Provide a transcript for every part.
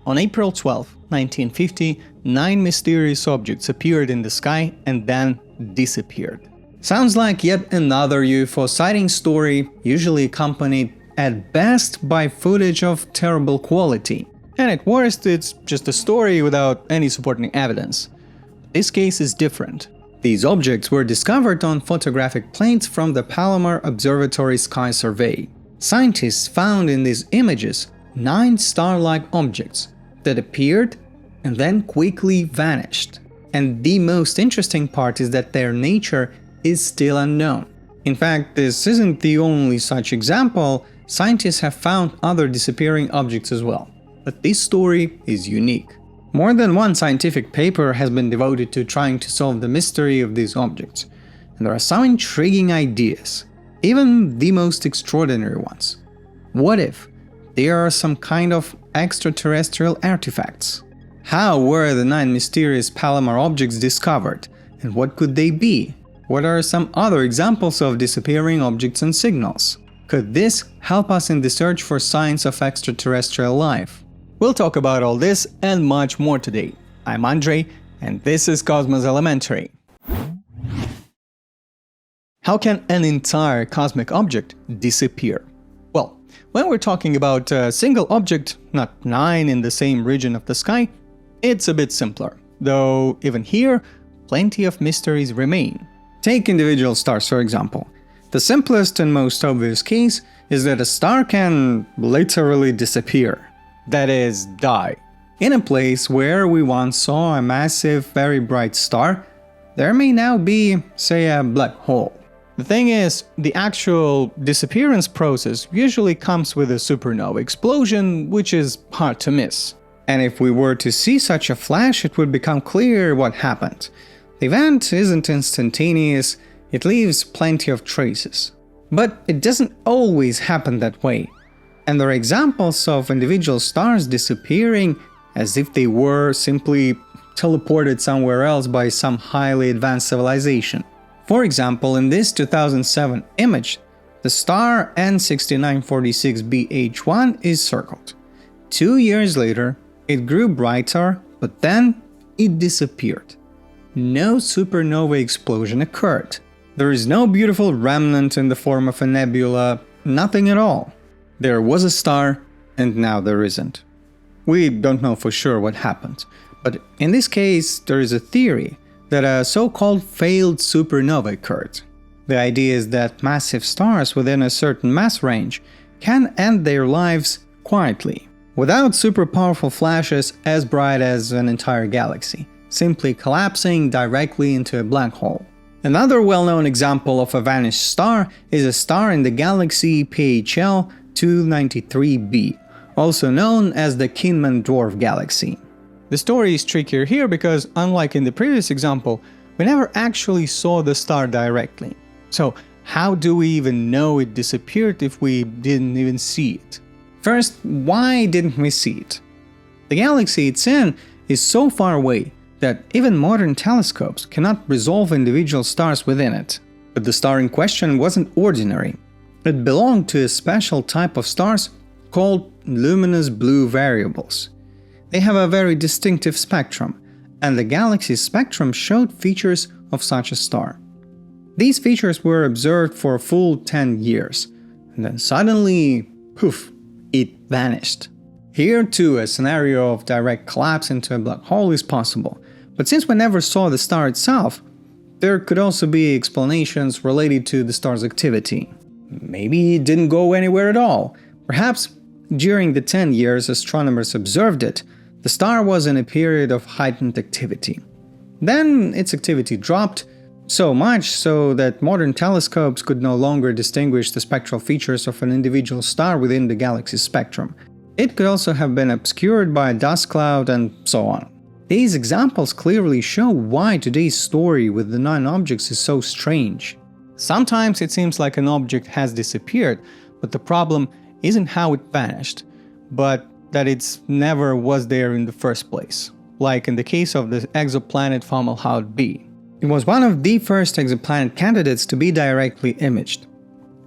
On April 12, 1950, 9 mysterious objects appeared in the sky and then disappeared. Sounds like yet another UFO sighting story, usually accompanied at best by footage of terrible quality. And at worst, it's just a story without any supporting evidence. This case is different. These objects were discovered on photographic plates from the Palomar Observatory Sky Survey. Scientists found in these images 9 star-like objects that appeared and then quickly vanished. And the most interesting part is that their nature is still unknown. In fact, this isn't the only such example. Scientists have found other disappearing objects as well. But this story is unique. More than one scientific paper has been devoted to trying to solve the mystery of these objects, and there are some intriguing ideas, even the most extraordinary ones. What if there are some kind of extraterrestrial artifacts? How were the 9 mysterious Palomar objects discovered, and what could they be? What are some other examples of disappearing objects and signals? Could this help us in the search for signs of extraterrestrial life? We'll talk about all this and much more today. I'm Andrei, and this is Cosmos Elementary. How can an entire cosmic object disappear? Well, when we're talking about a single object, not 9 in the same region of the sky, it's a bit simpler. Though even here, plenty of mysteries remain. Take individual stars, for example. The simplest and most obvious case is that a star can literally disappear. That is, die. In a place where we once saw a massive, very bright star, there may now be, say, a black hole. The thing is, the actual disappearance process usually comes with a supernova explosion, which is hard to miss. And if we were to see such a flash, it would become clear what happened. The event isn't instantaneous, it leaves plenty of traces. But it doesn't always happen that way. And there are examples of individual stars disappearing as if they were simply teleported somewhere else by some highly advanced civilization. For example, in this 2007 image, the star N6946bH1 is circled. 2 years later, it grew brighter, but then it disappeared. No supernova explosion occurred. There is no beautiful remnant in the form of a nebula, nothing at all. There was a star, and now there isn't. We don't know for sure what happened, but in this case there is a theory that a so-called failed supernova occurred. The idea is that massive stars within a certain mass range can end their lives quietly, without super powerful flashes as bright as an entire galaxy, simply collapsing directly into a black hole. Another well-known example of a vanished star is a star in the galaxy PHL 293b, also known as the Kinman Dwarf Galaxy. The story is trickier here because, unlike in the previous example, we never actually saw the star directly. So how do we even know it disappeared if we didn't even see it? First, why didn't we see it? The galaxy it's in is so far away that even modern telescopes cannot resolve individual stars within it. But the star in question wasn't ordinary. It belonged to a special type of stars called luminous blue variables. They have a very distinctive spectrum, and the galaxy's spectrum showed features of such a star. These features were observed for a full 10 years, and then suddenly, poof, it vanished. Here too, a scenario of direct collapse into a black hole is possible, but since we never saw the star itself, there could also be explanations related to the star's activity. Maybe it didn't go anywhere at all. Perhaps during the 10 years astronomers observed it, the star was in a period of heightened activity. Then its activity dropped, so much so that modern telescopes could no longer distinguish the spectral features of an individual star within the galaxy's spectrum. It could also have been obscured by a dust cloud and so on. These examples clearly show why today's story with the 9 objects is so strange. Sometimes it seems like an object has disappeared, but the problem isn't how it vanished, but that it never was there in the first place, like in the case of the exoplanet Fomalhaut b. It was one of the first exoplanet candidates to be directly imaged.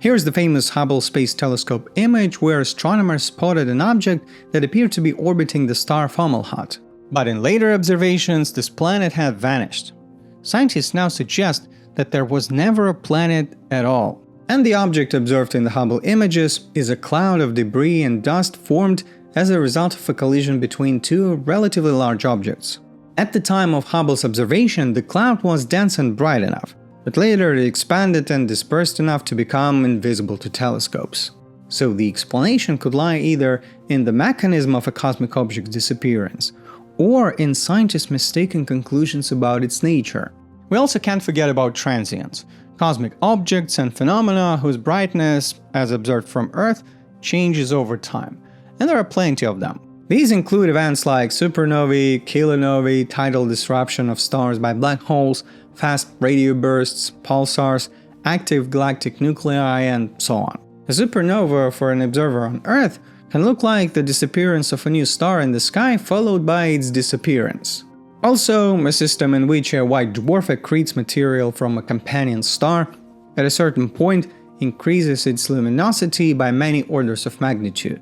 Here's the famous Hubble Space Telescope image where astronomers spotted an object that appeared to be orbiting the star Fomalhaut. But in later observations, this planet had vanished. Scientists now suggest that there was never a planet at all. And the object observed in the Hubble images is a cloud of debris and dust formed as a result of a collision between two relatively large objects. At the time of Hubble's observation, the cloud was dense and bright enough, but later it expanded and dispersed enough to become invisible to telescopes. So the explanation could lie either in the mechanism of a cosmic object's disappearance, or in scientists' mistaken conclusions about its nature. We also can't forget about transients, cosmic objects and phenomena whose brightness, as observed from Earth, changes over time, and there are plenty of them. These include events like supernovae, kilonovae, tidal disruption of stars by black holes, fast radio bursts, pulsars, active galactic nuclei, and so on. A supernova for an observer on Earth can look like the disappearance of a new star in the sky followed by its disappearance. Also, a system in which a white dwarf accretes material from a companion star, at a certain point increases its luminosity by many orders of magnitude,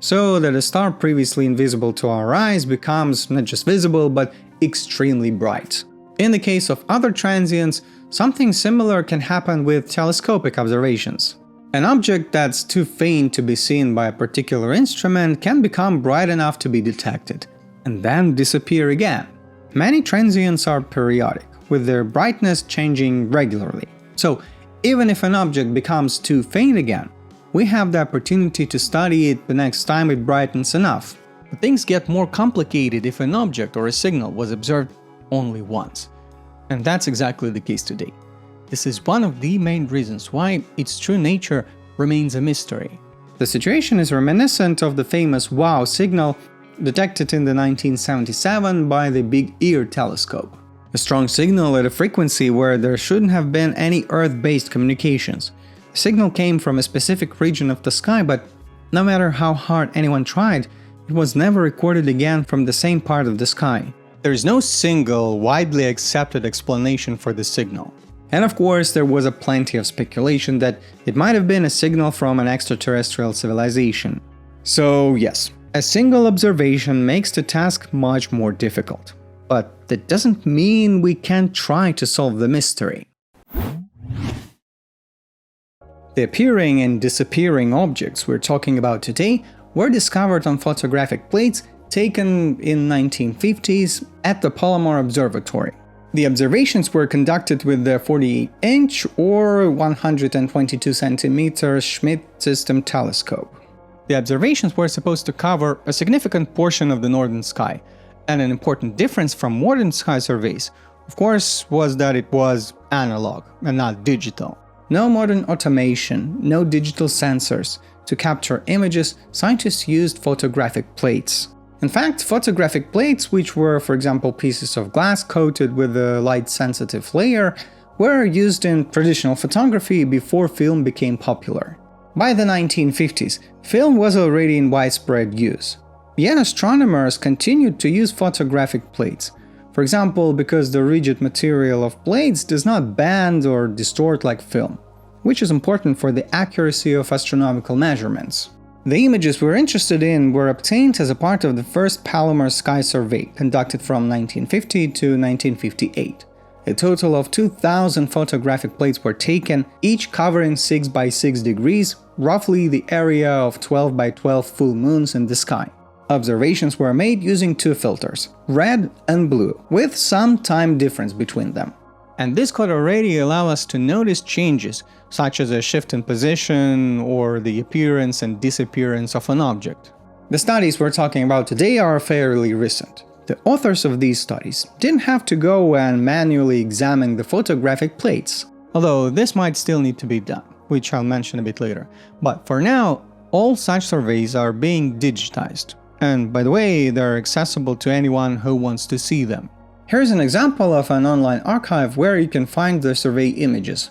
so that a star previously invisible to our eyes becomes not just visible but extremely bright. In the case of other transients, something similar can happen with telescopic observations. An object that's too faint to be seen by a particular instrument can become bright enough to be detected, and then disappear again. Many transients are periodic, with their brightness changing regularly. So, even if an object becomes too faint again, we have the opportunity to study it the next time it brightens enough. But things get more complicated if an object or a signal was observed only once. And that's exactly the case today. This is one of the main reasons why its true nature remains a mystery. The situation is reminiscent of the famous WOW signal detected in the 1977 by the Big Ear telescope. A strong signal at a frequency where there shouldn't have been any Earth-based communications. The signal came from a specific region of the sky, but no matter how hard anyone tried, it was never recorded again from the same part of the sky. There is no single, widely accepted explanation for the signal. And of course, there was plenty of speculation that it might have been a signal from an extraterrestrial civilization. So yes, a single observation makes the task much more difficult. But that doesn't mean we can't try to solve the mystery. The appearing and disappearing objects we're talking about today were discovered on photographic plates taken in 1950s at the Palomar Observatory. The observations were conducted with the 48-inch or 122 cm Schmidt system telescope. The observations were supposed to cover a significant portion of the northern sky, and an important difference from modern sky surveys, of course, was that it was analog and not digital. No modern automation, no digital sensors. To capture images, scientists used photographic plates. In fact, photographic plates, which were, for example, pieces of glass coated with a light-sensitive layer, were used in traditional photography before film became popular. By the 1950s, film was already in widespread use. Yet astronomers continued to use photographic plates. For example, because the rigid material of plates does not bend or distort like film, which is important for the accuracy of astronomical measurements. The images we're interested in were obtained as a part of the first Palomar sky survey, conducted from 1950 to 1958. A total of 2,000 photographic plates were taken, each covering 6 by 6 degrees, roughly the area of 12 by 12 full moons in the sky. Observations were made using two filters, red and blue, with some time difference between them. And this could already allow us to notice changes, such as a shift in position or the appearance and disappearance of an object. The studies we're talking about today are fairly recent. The authors of these studies didn't have to go and manually examine the photographic plates, although this might still need to be done, which I'll mention a bit later. But for now, all such surveys are being digitized. And by the way, they're accessible to anyone who wants to see them. Here's an example of an online archive where you can find the survey images.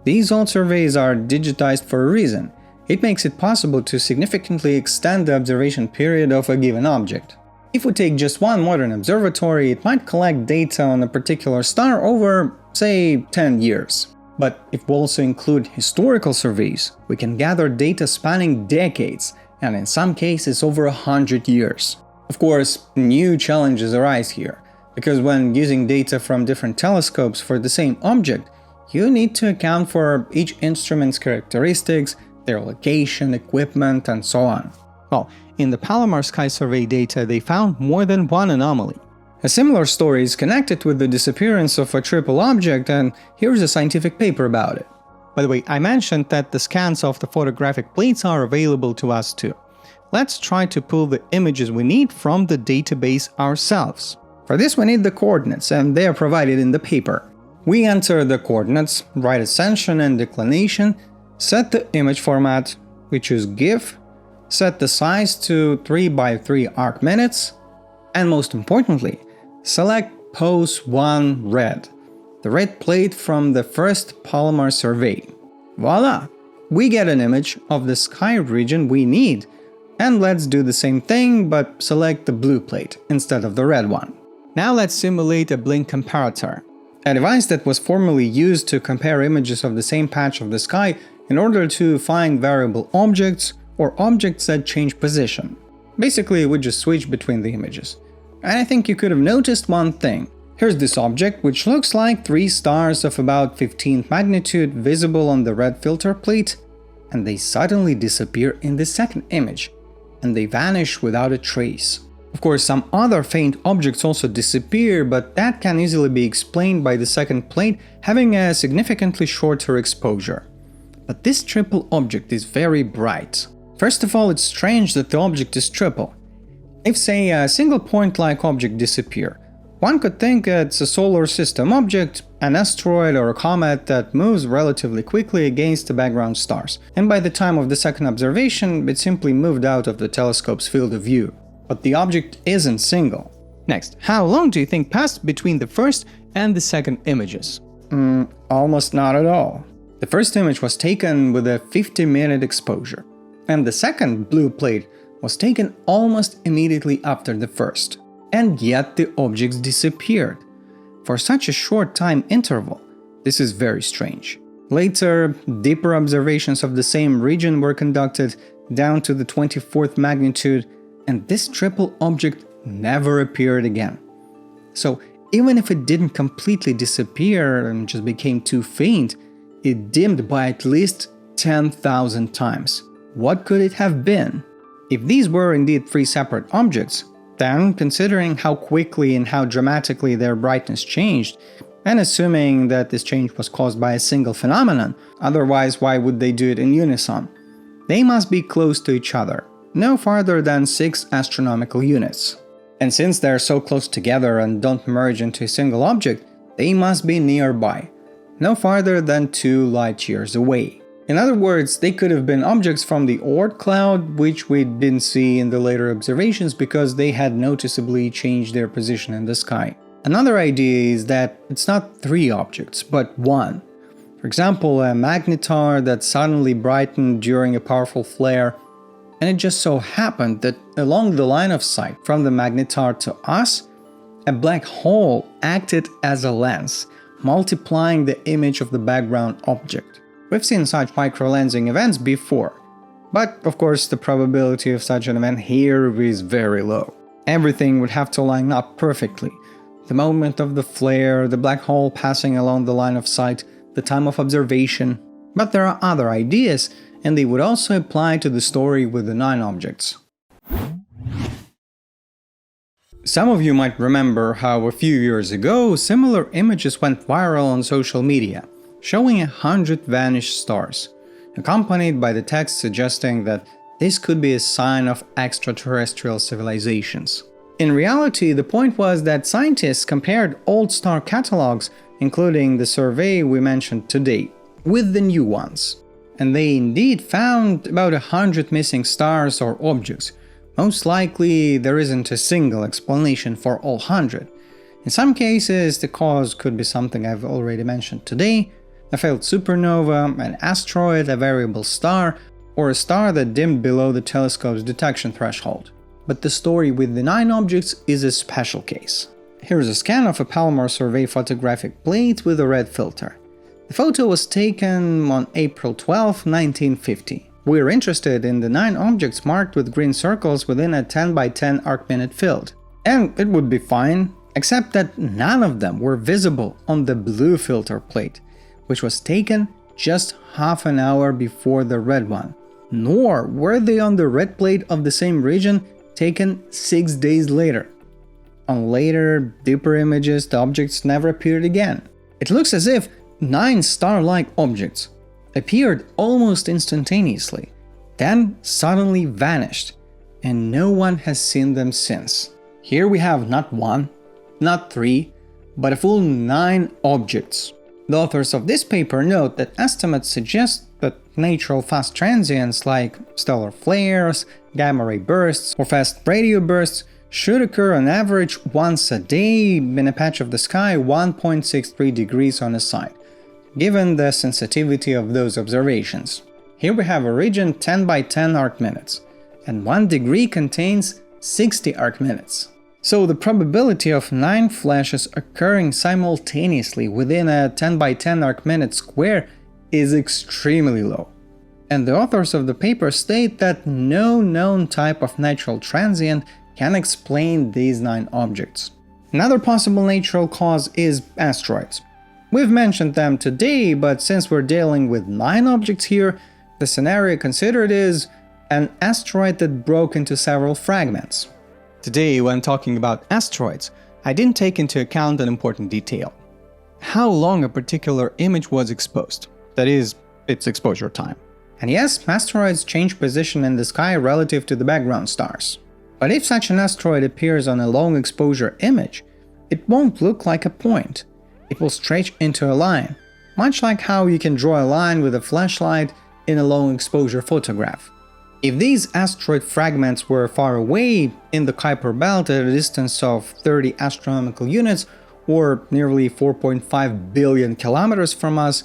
These old surveys are digitized for a reason. It makes it possible to significantly extend the observation period of a given object. If we take just one modern observatory, it might collect data on a particular star over, say, 10 years. But if we also include historical surveys, we can gather data spanning decades, and in some cases over 100 years. Of course, new challenges arise here, because when using data from different telescopes for the same object, you need to account for each instrument's characteristics, their location, equipment, and so on. Well, in the Palomar sky survey data, they found more than one anomaly. A similar story is connected with the disappearance of a triple object, and here's a scientific paper about it. By the way, I mentioned that the scans of the photographic plates are available to us too. Let's try to pull the images we need from the database ourselves. For this we need the coordinates, and they are provided in the paper. We enter the coordinates, write ascension and declination, set the image format, we choose GIF, set the size to 3x3 arc minutes, and most importantly, select Pose 1 Red, the red plate from the first Palomar survey. Voila! We get an image of the sky region we need, and let's do the same thing but select the blue plate instead of the red one. Now let's simulate a blink comparator, a device that was formerly used to compare images of the same patch of the sky in order to find variable objects or objects that change position. Basically, we just switch between the images. And I think you could have noticed one thing. Here's this object, which looks like 3 stars of about 15th magnitude visible on the red filter plate, and they suddenly disappear in the second image, and they vanish without a trace. Of course, some other faint objects also disappear, but that can easily be explained by the second plate having a significantly shorter exposure. But this triple object is very bright. First of all, it's strange that the object is triple. If, say, a single point-like object disappears, one could think it's a solar system object, an asteroid or a comet that moves relatively quickly against the background stars, and by the time of the second observation, it simply moved out of the telescope's field of view. But the object isn't single. Next, how long do you think passed between the first and the second images? Almost not at all. The first image was taken with a 50-minute exposure, and the second blue plate was taken almost immediately after the first. And yet the objects disappeared. For such a short time interval, this is very strange. Later, deeper observations of the same region were conducted down to the 24th magnitude, and this triple object never appeared again. So even if it didn't completely disappear and just became too faint, it dimmed by at least 10,000 times. What could it have been? If these were indeed 3 separate objects, then, considering how quickly and how dramatically their brightness changed, and assuming that this change was caused by a single phenomenon, otherwise why would they do it in unison? They must be close to each other, no farther than 6 astronomical units. And since they're so close together and don't merge into a single object, they must be nearby, no farther than 2 light years away. In other words, they could have been objects from the Oort cloud, which we didn't see in the later observations because they had noticeably changed their position in the sky. Another idea is that it's not 3 objects, but 1. For example, a magnetar that suddenly brightened during a powerful flare, and it just so happened that along the line of sight from the magnetar to us, a black hole acted as a lens, multiplying the image of the background object. We've seen such microlensing events before, but of course the probability of such an event here is very low. Everything would have to line up perfectly. The moment of the flare, the black hole passing along the line of sight, the time of observation. But there are other ideas, and they would also apply to the story with the 9 objects. Some of you might remember how a few years ago similar images went viral on social media, showing 100 vanished stars, accompanied by the text suggesting that this could be a sign of extraterrestrial civilizations. In reality, the point was that scientists compared old star catalogs, including the survey we mentioned today, with the new ones. And they indeed found about 100 missing stars or objects. Most likely, there isn't a single explanation for all 100. In some cases, the cause could be something I've already mentioned today: a failed supernova, an asteroid, a variable star, or a star that dimmed below the telescope's detection threshold. But the story with the 9 objects is a special case. Here's a scan of a Palomar survey photographic plate with a red filter. The photo was taken on April 12, 1950. We're interested in the 9 objects marked with green circles within a 10 by 10 arc-minute field. And it would be fine, except that none of them were visible on the blue filter plate, which was taken just half an hour before the red one. Nor were they on the red plate of the same region taken 6 days later. On later, deeper images, the objects never appeared again. It looks as if 9 star-like objects appeared almost instantaneously, then suddenly vanished, and no one has seen them since. Here we have not 1, not 3, but a full 9 objects. The authors of this paper note that estimates suggest that natural fast transients like stellar flares, gamma-ray bursts, or fast radio bursts should occur on average once a day in a patch of the sky 1.63 degrees on a side, given the sensitivity of those observations. Here we have a region 10 by 10 arc-minutes, and 1 degree contains 60 arc-minutes. So the probability of 9 flashes occurring simultaneously within a 10 by 10 arc-minute square is extremely low. And the authors of the paper state that no known type of natural transient can explain these 9 objects. Another possible natural cause is asteroids. We've mentioned them today, but since we're dealing with 9 objects here, the scenario considered is an asteroid that broke into several fragments. Today, when talking about asteroids, I didn't take into account an important detail: how long a particular image was exposed, that is, its exposure time. And yes, asteroids change position in the sky relative to the background stars. But if such an asteroid appears on a long exposure image, it won't look like a point. It will stretch into a line, much like how you can draw a line with a flashlight in a long exposure photograph. If these asteroid fragments were far away in the Kuiper belt at a distance of 30 astronomical units, or nearly 4.5 billion kilometers from us,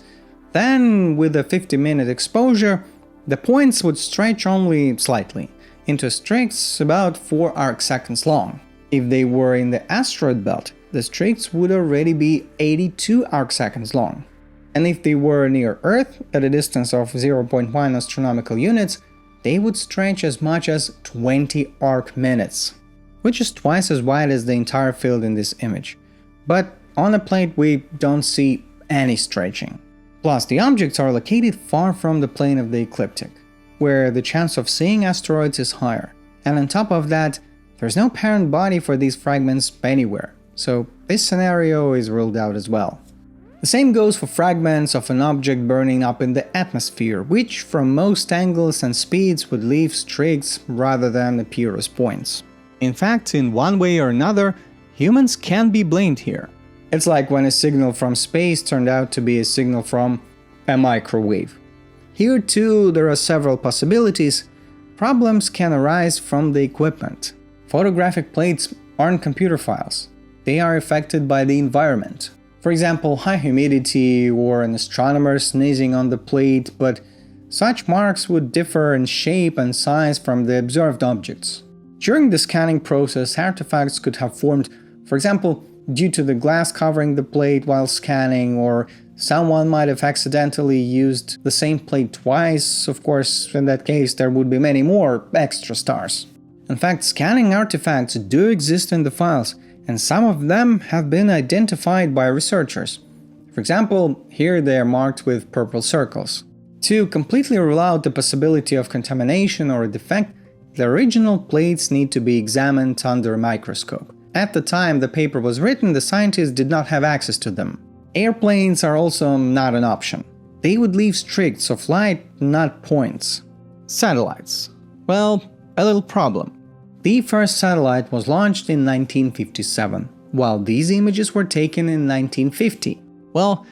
then with a 50-minute exposure, the points would stretch only slightly, into streaks about 4 arcseconds long. If they were in the asteroid belt, the streaks would already be 82 arcseconds long. And if they were near Earth, at a distance of 0.1 astronomical units, they would stretch as much as 20 arc-minutes, which is twice as wide as the entire field in this image. But on a plate we don't see any stretching. Plus, the objects are located far from the plane of the ecliptic, where the chance of seeing asteroids is higher. And on top of that, there's no parent body for these fragments anywhere, so this scenario is ruled out as well. The same goes for fragments of an object burning up in the atmosphere, which from most angles and speeds would leave streaks rather than appear as points. In fact, in one way or another, humans can be blamed here. It's like when a signal from space turned out to be a signal from a microwave. Here too, there are several possibilities. Problems can arise from the equipment. Photographic plates aren't computer files. They are affected by the environment. For example, high humidity or an astronomer sneezing on the plate, but such marks would differ in shape and size from the observed objects. During the scanning process, artifacts could have formed, for example, due to the glass covering the plate while scanning, or someone might have accidentally used the same plate twice. Of course, in that case there would be many more extra stars. In fact, scanning artifacts do exist in the files, and some of them have been identified by researchers. For example, here they are marked with purple circles. To completely rule out the possibility of contamination or a defect, the original plates need to be examined under a microscope. At the time the paper was written, the scientists did not have access to them. Airplanes are also not an option. They would leave streaks of light, not points. Satellites. Well, a little problem. The first satellite was launched in 1957, while these images were taken in 1950. Well,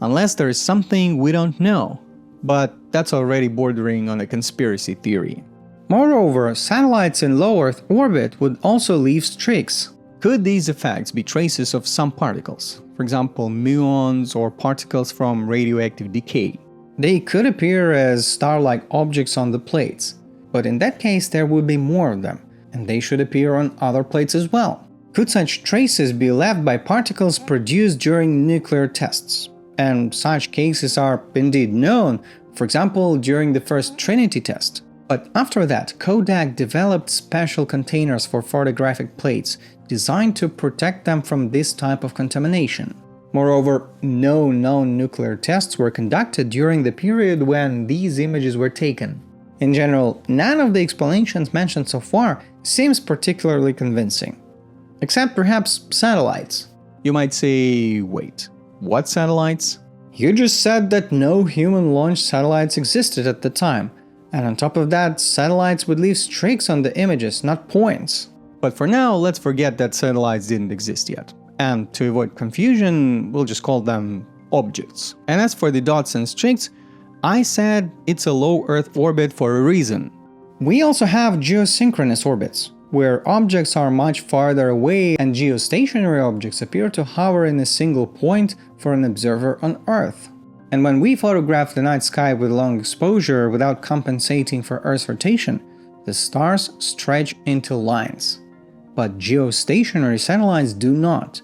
unless there is something we don't know, but that's already bordering on a conspiracy theory. Moreover, satellites in low Earth orbit would also leave streaks. Could these effects be traces of some particles, for example muons or particles from radioactive decay? They could appear as star-like objects on the plates, but in that case there would be more of them, and they should appear on other plates as well. Could such traces be left by particles produced during nuclear tests? And such cases are indeed known, for example during the first Trinity test. But after that, Kodak developed special containers for photographic plates designed to protect them from this type of contamination. Moreover, no known nuclear tests were conducted during the period when these images were taken. In general, none of the explanations mentioned so far seems particularly convincing. Except perhaps satellites. You might say, wait, what satellites? You just said that no human-launched satellites existed at the time, and on top of that, satellites would leave streaks on the images, not points. But for now, let's forget that satellites didn't exist yet. And to avoid confusion, we'll just call them objects. And as for the dots and streaks, I said it's a low Earth orbit for a reason. We also have geosynchronous orbits, where objects are much farther away and geostationary objects appear to hover in a single point for an observer on Earth. And when we photograph the night sky with long exposure without compensating for Earth's rotation, the stars stretch into lines. But geostationary satellites do not.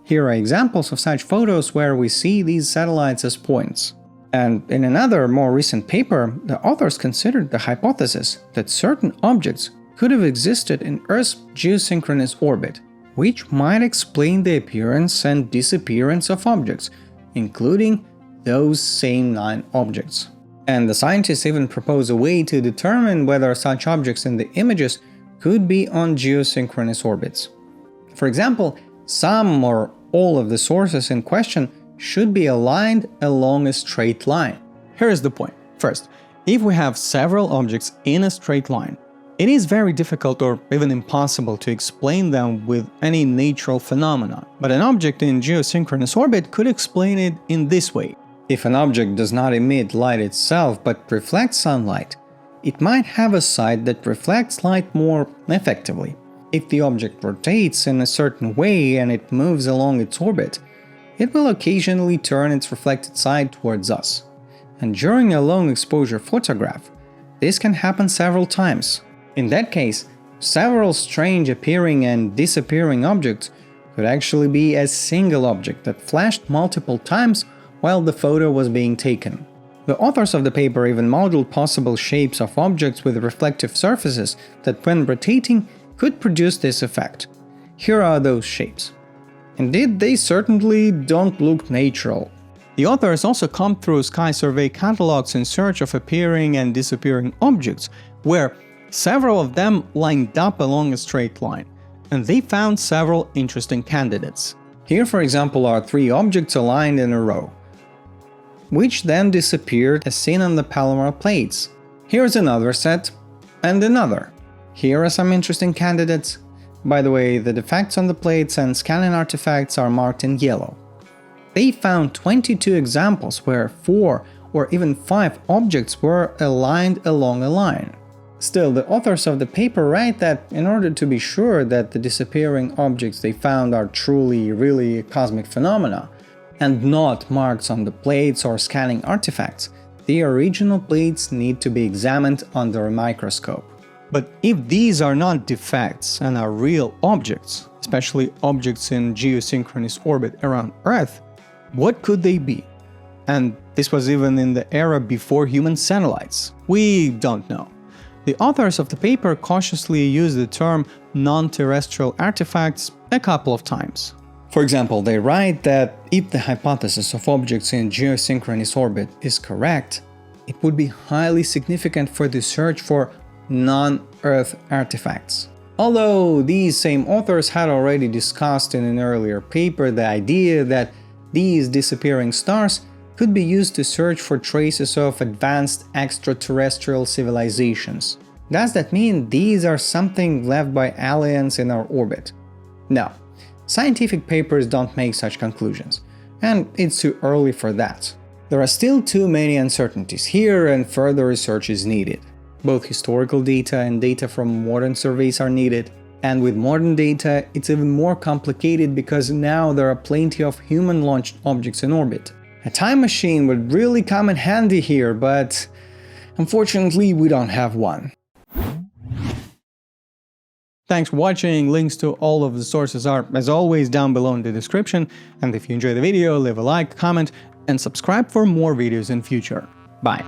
Here are examples of such photos where we see these satellites as points. And in another, more recent paper, the authors considered the hypothesis that certain objects could have existed in Earth's geosynchronous orbit, which might explain the appearance and disappearance of objects, including those same 9 objects. And the scientists even propose a way to determine whether such objects in the images could be on geosynchronous orbits. For example, some or all of the sources in question should be aligned along a straight line. Here is the point. First, if we have several objects in a straight line, it is very difficult or even impossible to explain them with any natural phenomena. But an object in geosynchronous orbit could explain it in this way. If an object does not emit light itself but reflects sunlight, it might have a side that reflects light more effectively. If the object rotates in a certain way and it moves along its orbit, it will occasionally turn its reflected side towards us. And during a long exposure photograph, this can happen several times. In that case, several strange appearing and disappearing objects could actually be a single object that flashed multiple times while the photo was being taken. The authors of the paper even modeled possible shapes of objects with reflective surfaces that, when rotating, could produce this effect. Here are those shapes. Indeed, they certainly don't look natural. The authors also combed through sky survey catalogs in search of appearing and disappearing objects, where several of them lined up along a straight line, and they found several interesting candidates. Here, for example, are 3 objects aligned in a row, which then disappeared as seen on the Palomar plates. Here's another set, and another. Here are some interesting candidates. By the way, the defects on the plates and scanning artifacts are marked in yellow. They found 22 examples where 4 or even 5 objects were aligned along a line. Still, the authors of the paper write that in order to be sure that the disappearing objects they found are truly, really cosmic phenomena, and not marks on the plates or scanning artifacts, the original plates need to be examined under a microscope. But if these are not defects and are real objects, especially objects in geosynchronous orbit around Earth, what could they be? And this was even in the era before human satellites. We don't know. The authors of the paper cautiously use the term non-terrestrial artifacts a couple of times. For example, they write that if the hypothesis of objects in geosynchronous orbit is correct, it would be highly significant for the search for non-Earth artifacts. Although these same authors had already discussed in an earlier paper the idea that these disappearing stars could be used to search for traces of advanced extraterrestrial civilizations. Does that mean these are something left by aliens in our orbit? No, scientific papers don't make such conclusions, and it's too early for that. There are still too many uncertainties here and further research is needed. Both historical data and data from modern surveys are needed. And with modern data, it's even more complicated because now there are plenty of human-launched objects in orbit. A time machine would really come in handy here, but unfortunately we don't have one. Thanks for watching. Links to all of the sources are, as always, down below in the description. And if you enjoyed the video, leave a like, comment, and subscribe for more videos in future. Bye!